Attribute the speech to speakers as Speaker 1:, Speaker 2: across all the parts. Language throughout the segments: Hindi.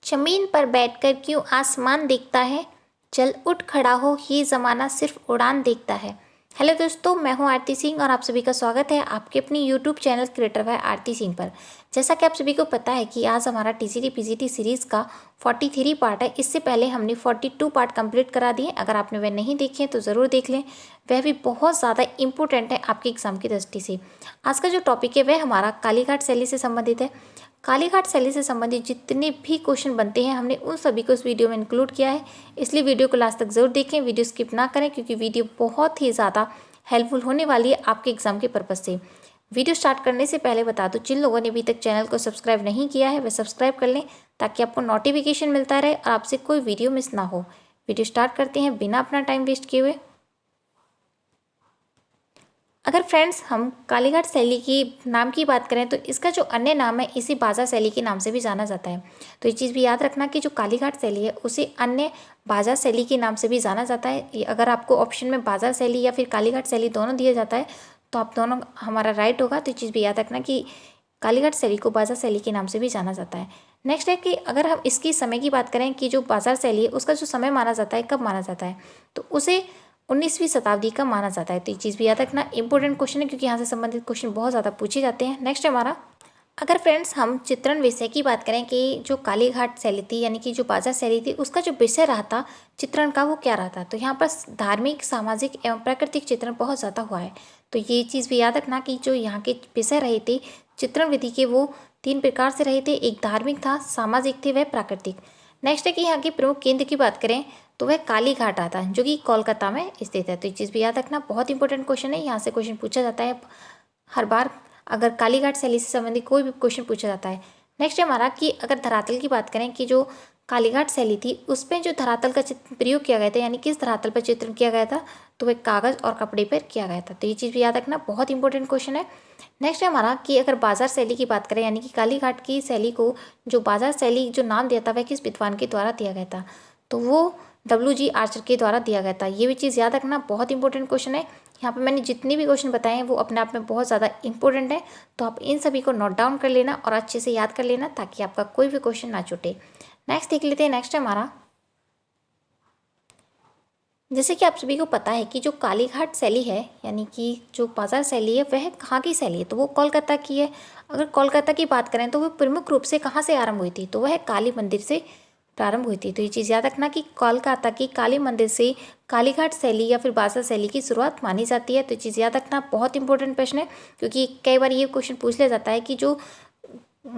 Speaker 1: जमीन पर बैठकर क्यों आसमान देखता है, चल उठ खड़ा हो ये ज़माना सिर्फ उड़ान देखता है। हेलो दोस्तों, मैं हूं आरती सिंह और आप सभी का स्वागत है आपके अपनी यूट्यूब चैनल क्रिएटर बाय आरती सिंह पर। जैसा कि आप सभी को पता है कि आज हमारा टीजीटी पीजीटी सीरीज़ का 43 पार्ट है। इससे पहले हमने 42 पार्ट कंप्लीट करा दिए। अगर आपने वह नहीं देखे हैं तो ज़रूर देख लें, वह भी बहुत ज़्यादा इंपॉर्टेंट है आपके एग्जाम की दृष्टि से। आज का जो टॉपिक है वह हमारा कालीघाट शैली से संबंधित है। कालीघाट शैली से संबंधित जितने भी क्वेश्चन बनते हैं हमने उन सभी को इस वीडियो में इंक्लूड किया है, इसलिए वीडियो को लास्ट तक जरूर देखें, वीडियो स्किप ना करें क्योंकि वीडियो बहुत ही ज़्यादा हेल्पफुल होने वाली है आपके एग्जाम के पर्पज़ से। वीडियो स्टार्ट करने से पहले बता दूं, जिन लोगों ने अभी तक चैनल को सब्सक्राइब नहीं किया है वे सब्सक्राइब कर लें ताकि आपको नोटिफिकेशन मिलता रहे और आपसे कोई वीडियो मिस ना हो। वीडियो स्टार्ट करते हैं बिना अपना टाइम वेस्ट किए हुए। अगर फ्रेंड्स हम कालीघाट शैली की नाम की बात करें तो इसका जो अन्य नाम है इसी बाजार शैली के नाम से भी जाना जाता है। तो ये चीज़ भी याद रखना कि जो कालीघाट शैली है उसे अन्य बाजार शैली के नाम से भी जाना जाता है। अगर आपको ऑप्शन में बाजार शैली या फिर कालीघाट शैली दोनों दिया जाता है तो आप दोनों हमारा राइट होगा। तो ये चीज़ भी याद रखना कि कालीघाट शैली को बाजार शैली के नाम से भी जाना जाता है। नेक्स्ट है कि अगर हम इसकी समय की बात करें कि जो बाजार शैली है उसका जो समय माना जाता है, कब माना जाता है, तो उसे 19वीं शताब्दी का माना जाता है। तो ये चीज़ भी याद रखना, इंपॉर्टेंट क्वेश्चन है क्योंकि यहाँ से संबंधित क्वेश्चन बहुत ज़्यादा पूछे जाते हैं। नेक्स्ट है हमारा, अगर फ्रेंड्स हम चित्रण विषय की बात करें कि जो कालीघाट शैली थी यानी कि जो बाजार शैली थी उसका जो विषय रहा था चित्रण का वो क्या रहा था, तो यहाँ पर धार्मिक, सामाजिक एवं प्राकृतिक चित्रण बहुत ज़्यादा हुआ है। तो ये चीज़ भी याद रखना कि जो यहाँ के विषय रहे थे चित्रण विधि के वो 3 प्रकार से रहे थे, एक धार्मिक था, सामाजिक थे, वह प्राकृतिक। नेक्स्ट है कि यहाँ के प्रमुख केंद्र की बात करें तो वह कालीघाट आता है जो कि कोलकाता में स्थित है। तो ये चीज़ भी याद रखना, बहुत इंपॉर्टेंट क्वेश्चन है, यहाँ से क्वेश्चन पूछा जाता है हर बार अगर कालीघाट शैली से संबंधित कोई भी क्वेश्चन पूछा जाता है। नेक्स्ट है हमारा कि अगर धरातल की बात करें कि जो कालीघाट शैली थी उसमें जो धरातल का चित्र प्रयोग किया गया था यानी किस धरातल पर चित्रण किया गया था, तो वह कागज़ और कपड़े पर किया गया था। तो ये चीज़ भी याद रखना, बहुत इंपॉर्टेंट क्वेश्चन है। नेक्स्ट है हमारा कि अगर बाजार शैली की बात करें यानी कि कालीघाट की शैली को जो बाजार शैली जो नाम दिया था वह किस विद्वान के द्वारा दिया गया था, तो वो WG आर्चर के द्वारा दिया गया था। ये भी चीज़ याद रखना, बहुत इंपॉर्टेंट क्वेश्चन है। यहाँ पे मैंने जितने भी क्वेश्चन बताए हैं वो अपने आप में बहुत ज़्यादा इंपॉर्टेंट है, तो आप इन सभी को नोट डाउन कर लेना और अच्छे से याद कर लेना ताकि आपका कोई भी क्वेश्चन ना छूटे। नेक्स्ट देख लेते हैं। नेक्स्ट है हमारा, जैसे कि आप सभी को पता है कि जो कालीघाट शैली है यानी कि जो बाजार शैली है वह कहाँ की शैली है, तो वो कोलकाता की है। अगर कोलकाता की बात करें तो वह प्रमुख रूप से कहाँ से आरंभ हुई थी, तो वह काली मंदिर से प्रारंभ हुई थी। तो ये चीज़ याद रखना कि कोलकाता की काली मंदिर से कालीघाट शैली या फिर बाजार शैली की शुरुआत मानी जाती है। तो ये चीज़ याद रखना, बहुत इंपॉर्टेंट प्रश्न है क्योंकि कई बार ये क्वेश्चन पूछ लिया जाता है कि जो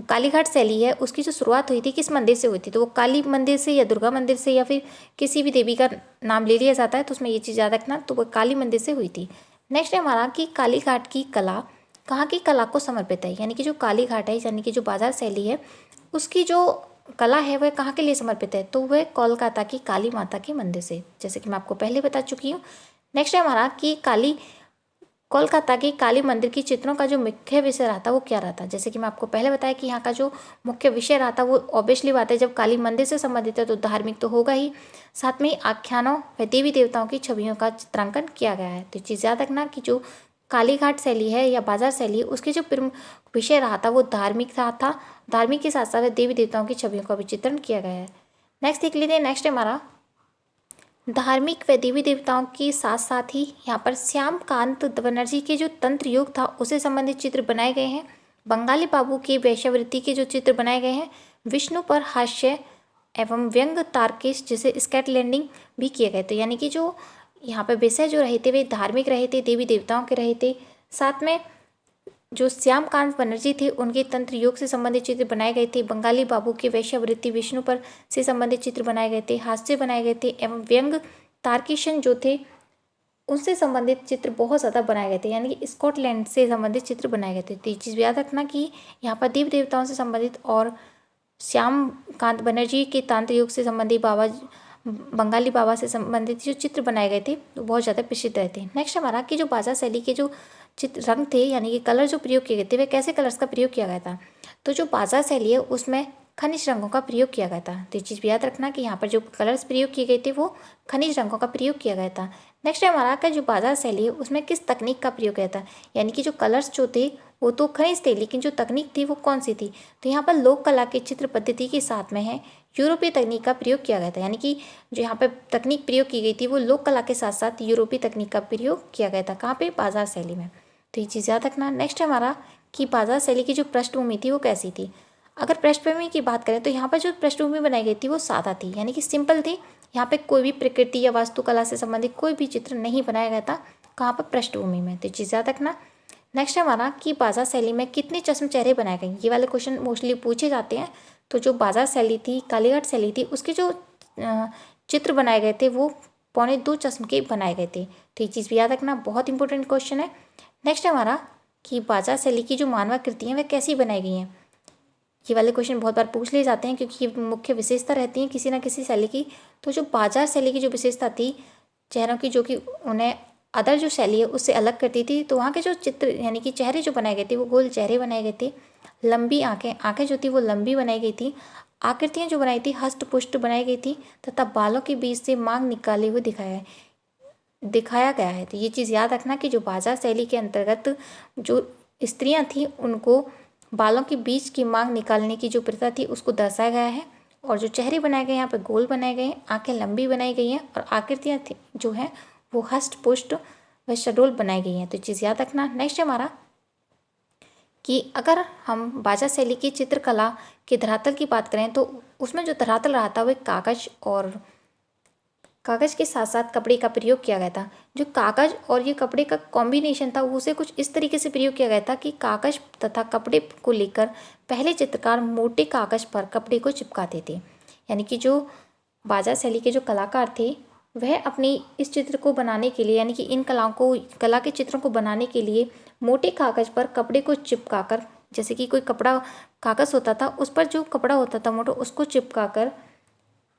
Speaker 1: कालीघाट शैली है उसकी जो शुरुआत हुई थी किस मंदिर से हुई थी, तो वो काली मंदिर से या दुर्गा मंदिर से या फिर किसी भी देवी का नाम ले लिया जाता है, तो उसमें ये चीज़ याद रखना, तो वो काली मंदिर से हुई थी। नेक्स्ट है हमारा कि कालीघाट की कला कहाँ की कला को समर्पित है, यानी कि जो कालीघाट है यानी कि जो बाजार शैली है उसकी जो कला है वह कहाँ के लिए समर्पित है, तो वह कोलकाता की काली माता के मंदिर से, जैसे कि मैं आपको पहले बता चुकी हूँ। नेक्स्ट है हमारा कि कोलकाता के काली मंदिर की चित्रों का जो मुख्य विषय रहा था वो क्या रहा था, जैसे कि मैं आपको पहले बताया कि यहाँ का जो मुख्य विषय रहा था वो ऑब्वियसली बात है जब काली मंदिर से संबंधित है तो धार्मिक तो होगा ही, साथ में ही आख्यानों व देवी देवताओं की छवियों का चित्रांकन किया गया है। तो चीज़ याद रखना कि जो कालीघाट शैली है या बाजार शैली है उसके जो प्रमुख विषय रहा था वो धार्मिक रहा था, धार्मिक के साथ साथ देवी देवताओं की छवियों का भी चित्रण किया गया है। नेक्स्ट देख लीजिए। नेक्स्ट है हमारा, धार्मिक व देवी देवताओं के साथ साथ ही यहाँ पर श्यामकांत बनर्जी के जो तंत्र योग था उससे संबंधित चित्र बनाए गए हैं। बंगाली बाबू के वैश्यावृत्ति के जो चित्र बनाए गए हैं, विष्णु पर हास्य एवं व्यंग तार्किश जैसे स्केट लैंडिंग भी किए गए थे। यानी कि जो यहाँ पर विषय जो रहे थे वे धार्मिक रहे थे, देवी देवताओं के रहे थे, साथ में जो श्यामकांत बनर्जी थे उनके तंत्र योग से संबंधित चित्र बनाए गए थे। बंगाली बाबू के वैश्यावृत्ति विष्णु पर से संबंधित चित्र बनाए गए थे, हास्य बनाए गए थे एवं व्यंग तार्किशन जो थे उनसे संबंधित चित्र बहुत ज़्यादा बनाए गए थे, यानी कि स्कॉटलैंड से संबंधित चित्र बनाए गए थे। तो ये चीज़ याद रखना कि यहाँ पर देवी देवताओं से संबंधित और श्यामकांत बनर्जी के तंत्र योग से संबंधित बंगाली बाबा से संबंधित जो चित्र बनाए गए थे वो बहुत ज़्यादा प्रसिद्ध रहे थे। नेक्स्ट हमारा कि जो बाजार शैली के जो चित्र रंग थे यानी कि कलर जो प्रयोग किए गए थे वे कैसे कलर्स का प्रयोग किया गया था, तो जो बाजार शैली है उसमें खनिज रंगों का प्रयोग किया गया था। तो ये चीज़ भी याद रखना कि यहाँ पर जो कलर्स प्रयोग किए गए थे वो खनिज रंगों का प्रयोग किया गया था। नेक्स्ट है हमारा का जो बाजार शैली है उसमें किस तकनीक का प्रयोग किया था, यानी कि जो कलर्स जो थे वो तो खनिज थे, लेकिन जो तकनीक थी वो कौन सी थी। तो यहाँ पर लोक कला के चित्र पद्धति के साथ में है यूरोपीय तकनीक का प्रयोग किया गया था, यानी कि जो यहाँ पे तकनीक प्रयोग की गई थी वो लोक कला के साथ साथ यूरोपीय तकनीक का प्रयोग किया गया था। कहाँ पे, बाजार शैली में। तो ये चीज़ याद रखना। नेक्स्ट है हमारा कि बाजार शैली की जो पृष्ठभूमि थी वो कैसी थी। अगर पृष्ठभूमि की बात करें तो यहाँ पर जो पृष्ठभूमि बनाई गई थी वो सादा थी, यानी कि सिंपल थी। यहाँ पे कोई भी प्रकृति या वास्तुकला से संबंधित कोई भी चित्र नहीं बनाया गया था। कहाँ पर, पृष्ठभूमि में। तो चीज़ याद रखना। नेक्स्ट है हमारा कि बाजार शैली में कितने चश्म चेहरे बनाए गए। ये वाले क्वेश्चन मोस्टली पूछे जाते हैं। तो जो बाजार शैली थी, कालीघाट शैली थी, उसके जो चित्र बनाए गए थे वो 2.25 चश्म के बनाए गए थे। तो ये चीज़ भी याद रखना, बहुत इंपॉर्टेंट क्वेश्चन है। नेक्स्ट है हमारा कि बाजार शैली की जो मानवाकृतियाँ वह कैसी बनाई गई हैं। ये वाले क्वेश्चन बहुत बार पूछ लिए जाते हैं क्योंकि ये मुख्य विशेषता रहती है किसी ना किसी शैली की। तो जो बाजार शैली की जो विशेषता थी चेहरों की, जो कि उन्हें अदर जो शैली है उससे अलग करती थी, तो वहाँ के जो चित्र यानी कि चेहरे जो बनाए गए थे वो गोल चेहरे बनाए गए थे। लंबी आँखें जो थी वो लंबी बनाई गई थी। आकृतियाँ जो बनाई थी हष्ट पुष्ट बनाई गई थी, तथा बालों के बीच से मांग निकाले हुए दिखाया गया है। तो ये चीज़ याद रखना कि जो बाजार शैली के अंतर्गत जो स्त्रियाँ थीं उनको बालों के बीच की मांग निकालने की जो प्रथा थी उसको दर्शाया गया है। और जो चेहरे बनाए गए हैं यहाँ पे गोल बनाए गए हैं, आंखें लंबी बनाई गई हैं, और आकृतियाँ जो हैं वो हष्ट पुष्ट व सडोल बनाई गई हैं। तो चीज़ याद रखना। नेक्स्ट हमारा कि अगर हम बाजार शैली की चित्रकला के धरातल की बात करें तो उसमें जो धरातल रहा था वो कागज़ के साथ साथ कपड़े का प्रयोग किया गया था। जो कागज़ और ये कपड़े का कॉम्बिनेशन था उसे कुछ इस तरीके से प्रयोग किया गया था कि कागज़ तथा कपड़े को लेकर पहले चित्रकार मोटे कागज़ पर कपड़े को चिपकाते थे, यानी कि जो बाजार शैली के जो कलाकार थे वह अपनी इस चित्र को बनाने के लिए, यानी कि इन कला के चित्रों को बनाने के लिए मोटे कागज़ पर कपड़े को चिपकाकर, जैसे कि कोई कपड़ा कागज़ होता था उस पर जो कपड़ा होता था मोटा उसको चिपकाकर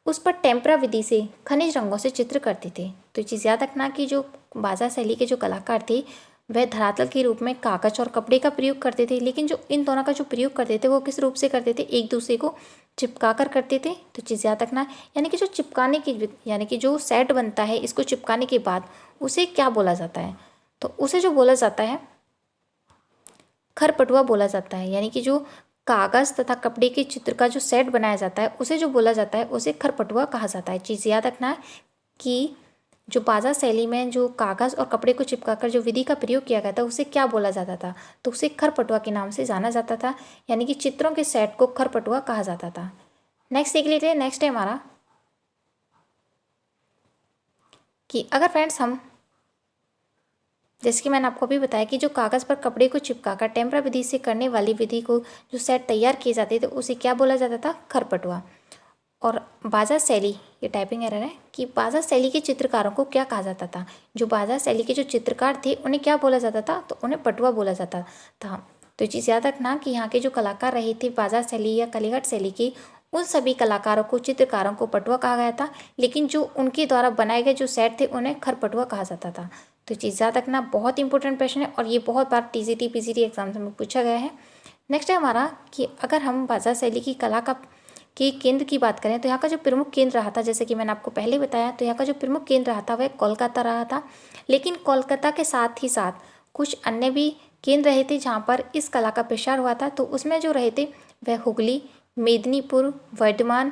Speaker 1: उस पर टेम्परा विधि से खनिज रंगों से चित्र करते थे। तो ये चीज़ याद रखना कि जो बाजार शैली के जो कलाकार थे वह धरातल के रूप में कागज और कपड़े का प्रयोग करते थे, लेकिन जो इन दोनों का जो प्रयोग करते थे वो किस रूप से करते थे, एक दूसरे को चिपका कर करते थे। तो चीज़ याद रखना, यानी कि जो चिपकाने की, यानी कि जो सेट बनता है इसको चिपकाने के बाद उसे क्या बोला जाता है, तो उसे जो बोला जाता है खरपटुआ बोला जाता है। यानी कि जो कागज़ तथा कपड़े के चित्र का जो सेट बनाया जाता है उसे जो बोला जाता है उसे खरपटुआ कहा जाता है। चीज़ याद रखना कि जो बाजार शैली में जो कागज़ और कपड़े को चिपकाकर जो विधि का प्रयोग किया गया था उसे क्या बोला जाता था, तो उसे खरपटुआ के नाम से जाना जाता था, यानी कि चित्रों के सेट को खरपटुआ कहा जाता था। नेक्स्ट देख लेते हैं। नेक्स्ट है हमारा कि अगर फ्रेंड्स हम, जैसे कि मैंने आपको अभी बताया कि जो कागज़ पर कपड़े को चिपकाकर टेम्परा विधि से करने वाली विधि को जो सेट तैयार किए जाते थे उसे क्या बोला जाता था, खरपटुआ। और बाजार शैली, ये टाइपिंग एरर है, कि बाजार शैली के चित्रकारों को क्या कहा जाता था, जो बाजार शैली के जो चित्रकार थे उन्हें क्या बोला जाता था, तो उन्हें पटुआ बोला जाता था। तो चीज़ याद रखना कि यहाँ के जो कलाकार रहे थे बाजार शैली या कालीघाट शैली के, उन सभी कलाकारों को, चित्रकारों को पटुआ कहा गया था, लेकिन जो उनके द्वारा बनाए गए जो सेट थे उन्हें खरपटुआ कहा जाता था। तो चीज़ याद रखना, बहुत इंपॉर्टेंट प्रश्न है और ये बहुत बार टीजीटी पीजीटी एग्जाम्स में पूछा गया है। नेक्स्ट है हमारा कि अगर हम बाजार शैली की कला के केंद्र की बात करें तो यहाँ का जो प्रमुख केंद्र रहा था, जैसे कि मैंने आपको पहले बताया, तो यहाँ का जो प्रमुख केंद्र रहा था वह कोलकाता रहा था। लेकिन कोलकाता के साथ ही साथ कुछ अन्य भी केंद्र रहे थे जहाँ पर इस कला का प्रसार हुआ था। तो उसमें जो रहे थे वह हुगली, मेदिनीपुर, वर्धमान,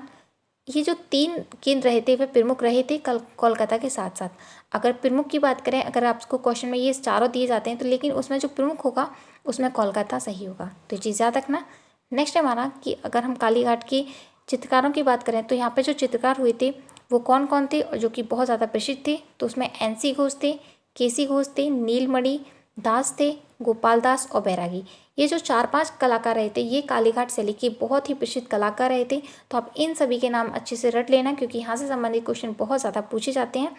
Speaker 1: ये जो 3 केंद्र रहे थे वह प्रमुख रहे थे कोलकाता के साथ साथ। अगर प्रमुख की बात करें, अगर आपको क्वेश्चन में ये चारों दिए जाते हैं तो लेकिन उसमें जो प्रमुख होगा उसमें कोलकाता सही होगा। तो चीज़ याद रखना। नेक्स्ट है हमारा कि अगर हम कालीघाट के चित्रकारों की बात करें तो यहाँ पे जो चित्रकार हुए थे वो कौन कौन थे और जो कि बहुत ज़्यादा प्रसिद्ध थे, तो उसमें NC घोष थे, KC घोष थे, नीलमणि दास थे, गोपाल दास और बैरागी। ये जो 4-5 कलाकार रहे थे ये कालीघाट शैली के बहुत ही प्रसिद्ध कलाकार रहे थे। तो आप इन सभी के नाम अच्छे से रट लेना क्योंकि यहाँ से संबंधित क्वेश्चन बहुत ज़्यादा पूछे जाते हैं।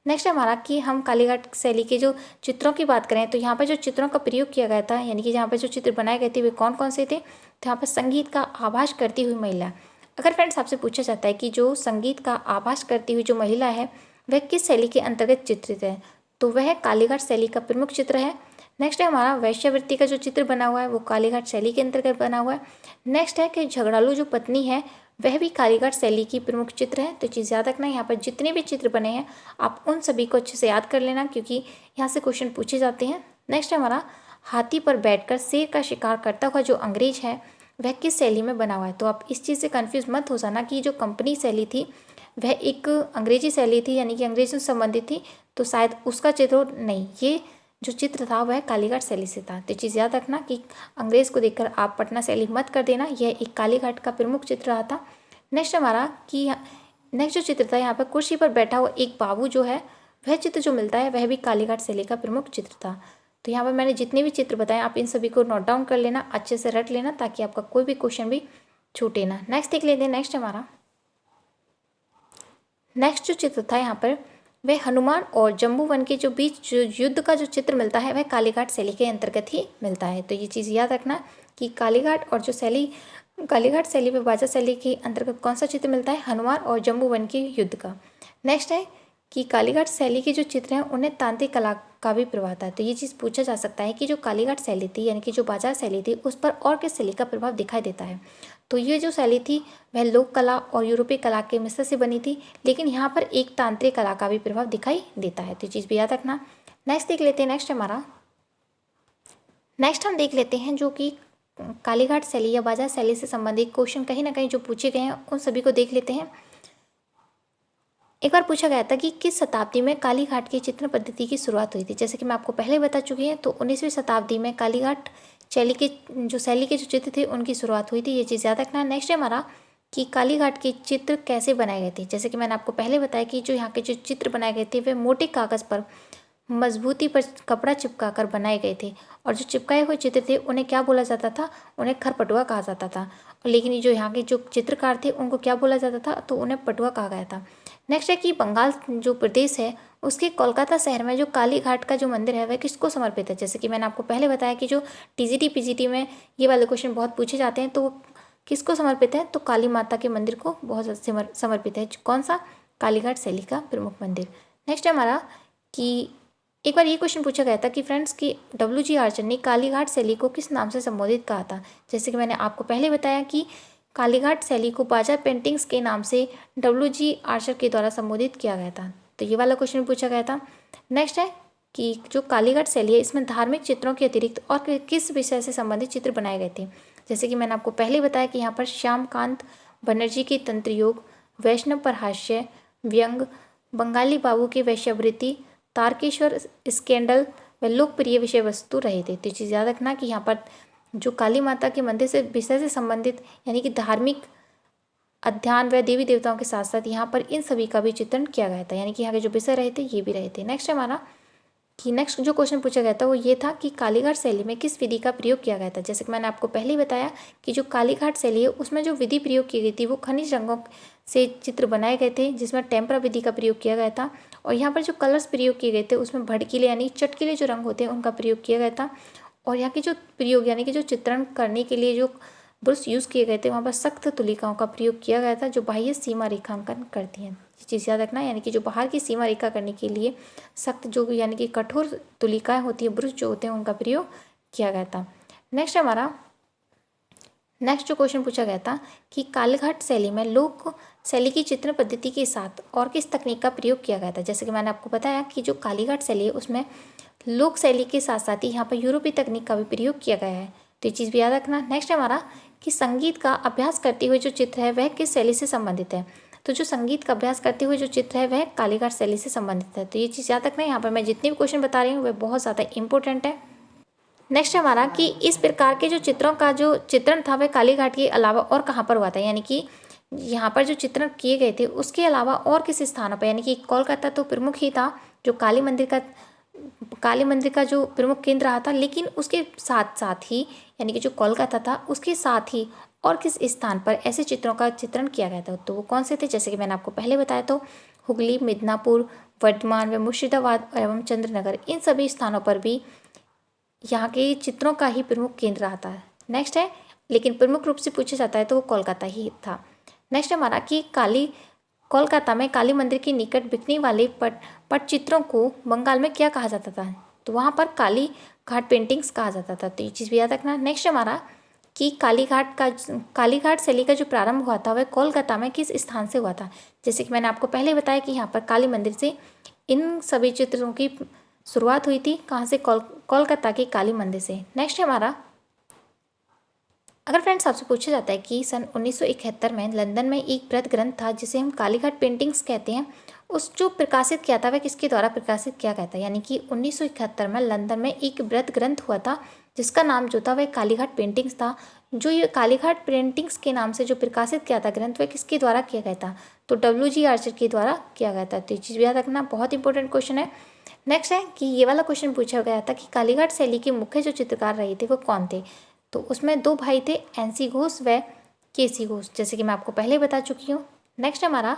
Speaker 1: नेक्स्ट है हमारा कि हम कालीघाट शैली के जो चित्रों की बात करें तो यहाँ पर जो चित्रों का प्रयोग किया गया था, यानी कि जहाँ पर जो चित्र बनाए गए थे वे कौन कौन से थे, तो यहाँ पर संगीत का आभास करती हुई महिला। अगर फ्रेंड्स आपसे पूछा जाता है कि जो संगीत का आभास करती हुई जो महिला है वह किस शैली के अंतर्गत चित्रित है, तो वह कालीघाट शैली का प्रमुख चित्र है। नेक्स्ट है हमारा वेश्यावृत्ति का जो चित्र बना हुआ है वो कालीघाट शैली के अंतर्गत बना हुआ है। नेक्स्ट है कि झगड़ालू जो पत्नी है वह भी कालीघाट शैली की प्रमुख चित्र है। तो चीज़ याद रखना, यहाँ पर जितने भी चित्र बने हैं आप उन सभी को अच्छे से याद कर लेना, क्योंकि यहाँ से क्वेश्चन पूछे जाते हैं। नेक्स्ट है हमारा हाथी पर बैठकर शेर का शिकार करता हुआ जो अंग्रेज है वह किस शैली में बना हुआ है। तो आप इस चीज़ से कन्फ्यूज मत हो जाना कि जो कंपनी शैली थी वह एक अंग्रेजी शैली थी, यानी कि अंग्रेजों से संबंधित थी, तो शायद उसका चित्र नहीं, ये जो चित्र था वह कालीघाट शैली से था। तो चीज़ याद रखना कि अंग्रेज को देखकर आप पटना शैली मत कर देना, यह एक कालीघाट का प्रमुख चित्र रहा था। नेक्स्ट हमारा कि नेक्स्ट जो चित्र था यहाँ पर कुर्सी पर बैठा हुआ एक बाबू जो है वह चित्र जो मिलता है वह भी कालीघाट शैली का प्रमुख चित्र था। तो यहाँ पर मैंने जितने भी चित्र बताए आप इन सभी को नोट डाउन कर लेना, अच्छे से रट लेना, ताकि आपका कोई भी क्वेश्चन भी छूटे ना। नेक्स्ट देख लेते हैं। नेक्स्ट हमारा नेक्स्ट जो चित्र था यहाँ पर वह हनुमान और जम्बूवन के जो बीच जो युद्ध का जो चित्र मिलता है वह कालीघाट शैली के अंतर्गत ही मिलता है। तो ये चीज़ याद रखना कि कालीघाट और जो शैली कालीघाट शैली व बाजा शैली के अंतर्गत कौन सा चित्र मिलता है, हनुमान और जम्बूवन के युद्ध का। नेक्स्ट है कि कालीघाट शैली के जो चित्र हैं उन्हें तांत्रिक कला का भी प्रभाव था। तो ये चीज़ पूछा जा सकता है कि जो कालीघाट शैली थी यानी कि जो बाजार शैली थी उस पर और किस शैली का प्रभाव दिखाई देता है। तो ये जो शैली थी वह लोक कला और यूरोपीय कला के मिश्रण से बनी थी, लेकिन यहाँ पर एक तांत्रिक कला का भी प्रभाव दिखाई देता है। तो ये चीज़ भी याद रखना। नेक्स्ट देख लेते हैं। नेक्स्ट हम देख लेते हैं जो कि कालीघाट शैली या बाजार शैली से संबंधित क्वेश्चन कहीं ना कहीं जो पूछे गए हैं उन सभी को देख लेते हैं। एक बार पूछा गया था कि किस शताब्दी में कालीघाट की चित्रण पद्धति की शुरुआत हुई थी। जैसे कि मैं आपको पहले बता चुकी हूँ, तो 19वीं शताब्दी में कालीघाट शैली के जो चित्र थे उनकी शुरुआत हुई थी। ये चीज़ याद रखना है। नेक्स्ट है हमारा कि कालीघाट के चित्र कैसे बनाए गए थे। जैसे कि मैंने आपको पहले बताया कि जो यहाँ के जो चित्र बनाए गए थे वे मोटे कागज़ पर मजबूती पर कपड़ा चिपका कर बनाए गए थे, और जो चिपकाए हुए चित्र थे उन्हें क्या बोला जाता था, उन्हें खरपटुआ कहा जाता था। और लेकिन ये जो यहाँ के जो चित्रकार थे उनको क्या बोला जाता था, तो उन्हें पटुआ कहा गया था। नेक्स्ट है कि बंगाल जो प्रदेश है उसके कोलकाता शहर में जो कालीघाट का जो मंदिर है वह किसको समर्पित है। जैसे कि मैंने आपको पहले बताया कि जो टीजीटी पीजीटी में ये वाले क्वेश्चन बहुत पूछे जाते हैं, तो वो किसको समर्पित है, तो काली माता के मंदिर को बहुत समर्पित है। कौन सा, कालीघाट शैली का प्रमुख मंदिर। नेक्स्ट है हमारा कि एक बार ये क्वेश्चन पूछा गया था कि फ्रेंड्स कि डब्ल्यू.जी. आर्चर ने कालीघाट शैली को किस नाम से संबोधित कहा था। जैसे कि मैंने आपको पहले बताया कि कालीघाट शैली को बाजार पेंटिंग्स के नाम से डब्ल्यू.जी. आर्चर के द्वारा संबोधित किया गया था। तो ये वाला क्वेश्चन पूछा गया था। नेक्स्ट है कि जो कालीघाट शैली है इसमें धार्मिक चित्रों के अतिरिक्त और किस विषय से संबंधित चित्र बनाए गए थे। जैसे कि मैंने आपको पहले बताया कि यहाँ पर श्यामकांत बनर्जी की तंत्र योग, वैष्णव पर हास्य, व्यंग, बंगाली बाबू की वैश्यावृत्ति, तारकेश्वर स्कैंडल व लोकप्रिय विषय वस्तु रहे थे। तो चीज़ याद रखना कि यहाँ पर जो काली माता के मंदिर से विषय से संबंधित यानी कि धार्मिक अध्ययन व देवी देवताओं के साथ साथ यहाँ पर इन सभी का भी चित्रण किया गया था, यानी कि यहाँ के जो विषय रहे थे ये भी रहे थे। नेक्स्ट हमारा कि नेक्स्ट जो क्वेश्चन पूछा गया था वो ये था कि कालीघाट शैली में किस विधि का प्रयोग किया गया था। जैसे कि मैंने आपको पहले ही बताया कि जो कालीघाट शैली है उसमें जो विधि प्रयोग की गई थी वो खनिज रंगों से चित्र बनाए गए थे, जिसमें टेम्परा विधि का प्रयोग किया गया था। और यहाँ पर जो कलर्स प्रयोग किए गए थे उसमें भड़कीले यानी चटकीले जो रंग होते हैं उनका प्रयोग किया गया था। और यहाँ की जो प्रयोग यानी कि जो चित्रण करने के लिए जो ब्रश यूज़ किए गए थे वहाँ पर सख्त तुलिकाओं का प्रयोग किया गया था जो बाह्य सीमा रेखांकन करती हैं। ये चीज़ याद रखना, यानी कि जो बाहर की सीमा रेखा करने के लिए सख्त जो यानी कि कठोर तुलिकाएँ होती हैं, ब्रश जो होते हैं उनका प्रयोग किया गया था। नेक्स्ट जो क्वेश्चन पूछा गया था कि कालीघाट शैली में लोक शैली की चित्रण पद्धति के साथ और किस तकनीक का प्रयोग किया गया था। जैसे कि मैंने आपको बताया कि जो कालीघाट शैली है उसमें लोक शैली के साथ साथ ही यहाँ पर यूरोपीय तकनीक का भी प्रयोग किया गया है। तो ये चीज़ भी याद रखना। नेक्स्ट हमारा कि संगीत का अभ्यास करते हुए जो चित्र है वह किस शैली से संबंधित है। तो जो संगीत का अभ्यास करते हुए जो चित्र है वह कालीघाट शैली से संबंधित है। तो ये चीज़ याद रखना, यहाँ पर मैं जितने भी क्वेश्चन बता रही हूँ वह बहुत ज़्यादा इंपॉर्टेंट है। नेक्स्ट हमारा कि इस प्रकार के जो चित्रों का जो चित्रण था वह कालीघाट के अलावा और कहाँ पर हुआ था, यानी कि यहाँ पर जो चित्रण किए गए थे उसके अलावा और किस स्थानों पर, यानी कि कोलकाता तो प्रमुख ही था जो काली मंदिर का जो प्रमुख केंद्र रहा था, लेकिन उसके साथ साथ ही यानी कि जो कोलकाता था उसके साथ ही और किस स्थान पर ऐसे चित्रों का चित्रण किया गया था। तो वो कौन से थे, जैसे कि मैंने आपको पहले बताया तो हुगली, मिदनापुर, वर्धमान व मुर्शिदाबाद एवं चंद्रनगर, इन सभी स्थानों पर भी यहाँ के चित्रों का ही प्रमुख केंद्र आता है। नेक्स्ट है लेकिन प्रमुख रूप से पूछा जाता है तो वो कोलकाता ही था। नेक्स्ट हमारा कि कोलकाता में काली मंदिर के निकट बिकने वाले पटचित्रों को बंगाल में क्या कहा जाता था। तो वहाँ पर काली घाट पेंटिंग्स कहा जाता था। तो ये चीज़ भी याद रखना। नेक्स्ट हमारा कि कालीघाट शैली का जो प्रारंभ हुआ था वह कोलकाता में किस स्थान से हुआ था। जैसे कि मैंने आपको पहले बताया कि यहाँ पर काली मंदिर से इन सभी चित्रों की शुरुआत हुई थी। कहाँ से? कोलकाता के काली मंदिर से। नेक्स्ट हमारा, अगर फ्रेंड्स आपसे पूछा जाता है कि सन 1971 में लंदन में एक बृहद ग्रंथ था जिसे हम कालीघाट पेंटिंग्स कहते हैं, उस जो प्रकाशित किया था वह किसके द्वारा प्रकाशित किया गया था? यानी कि 1971 में लंदन में एक बृहद ग्रंथ हुआ था जिसका नाम जो था वह कालीघाट पेंटिंग्स था। जो ये कालीघाट पेंटिंग्स के नाम से जो प्रकाशित किया था ग्रंथ, वह किसके द्वारा किया गया था? तो WG आर्चर के द्वारा किया गया था। तो ये चीज़ भी याद रखना, बहुत इंपॉर्टेंट क्वेश्चन है। नेक्स्ट है कि ये वाला क्वेश्चन पूछा गया था कि कालीघाट शैली के मुख्य जो चित्रकार रहे थे वो कौन थे? तो उसमें दो भाई थे, एनसी घोष व केसी घोष, जैसे कि मैं आपको पहले बता चुकी हूँ। नेक्स्ट हमारा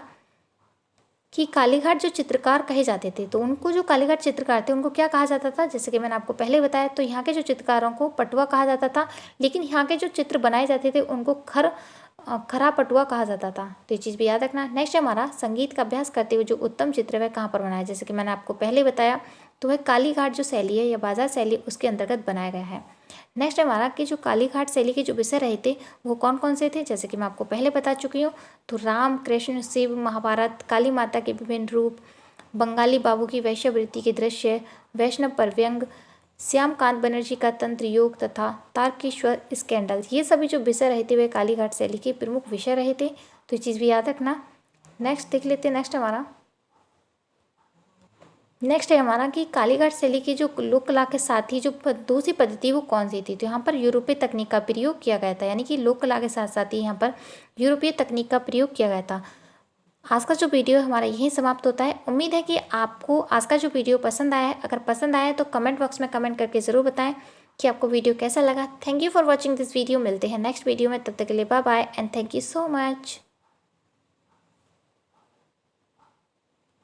Speaker 1: कि कालीघाट जो चित्रकार कहे जाते थे, तो उनको जो कालीघाट चित्रकार थे उनको क्या कहा जाता था? जैसे कि मैंने आपको पहले बताया, तो यहाँ के जो चित्रकारों को पटुआ कहा जाता था, लेकिन यहाँ के जो चित्र बनाए जाते थे उनको खरा पटुआ कहा जाता था। तो ये चीज़ भी याद रखना। नेक्स्ट हमारा, संगीत का अभ्यास करते हुए जो उत्तम चित्र है वह कहाँ पर बनाया? जैसे कि मैंने आपको पहले बताया, तो वह कालीघाट जो शैली है या बाजार शैली उसके अंतर्गत बनाया गया है। नेक्स्ट हमारा कि जो कालीघाट शैली के जो विषय रहे थे वो कौन कौन से थे? जैसे कि मैं आपको पहले बता चुकी हूँ, तो राम कृष्ण शिव महाभारत, काली माता के विभिन्न रूप, बंगाली बाबू की वैश्यवृत्ति के दृश्य, वैष्णव पर व्यंग, श्यामकांत बनर्जी का तंत्र योग तथा तारकेश्वर स्कैंडल, ये सभी जो विषय रहे थे वे कालीघाट शैली के प्रमुख विषय रहे थे। तो ये चीज़ भी याद रखना। नेक्स्ट देख लेते हैं। नेक्स्ट है हमारा कि कालीघाट शैली की जो लोक कला के साथ ही जो दूसरी पद्धति वो कौन सी थी? तो यहाँ पर यूरोपीय तकनीक का प्रयोग किया गया था। यानी कि लोक कला के साथ साथ ही यहाँ पर यूरोपीय तकनीक का प्रयोग किया गया था। आज का जो वीडियो हमारा यहीं समाप्त होता है। उम्मीद है कि आपको आज का जो वीडियो पसंद आया है। अगर पसंद आया तो कमेंट बॉक्स में कमेंट करके ज़रूर बताएं कि आपको वीडियो कैसा लगा। Thank you for watching this video. मिलते हैं नेक्स्ट वीडियो में, तब तक के लिए bye bye and thank you so much.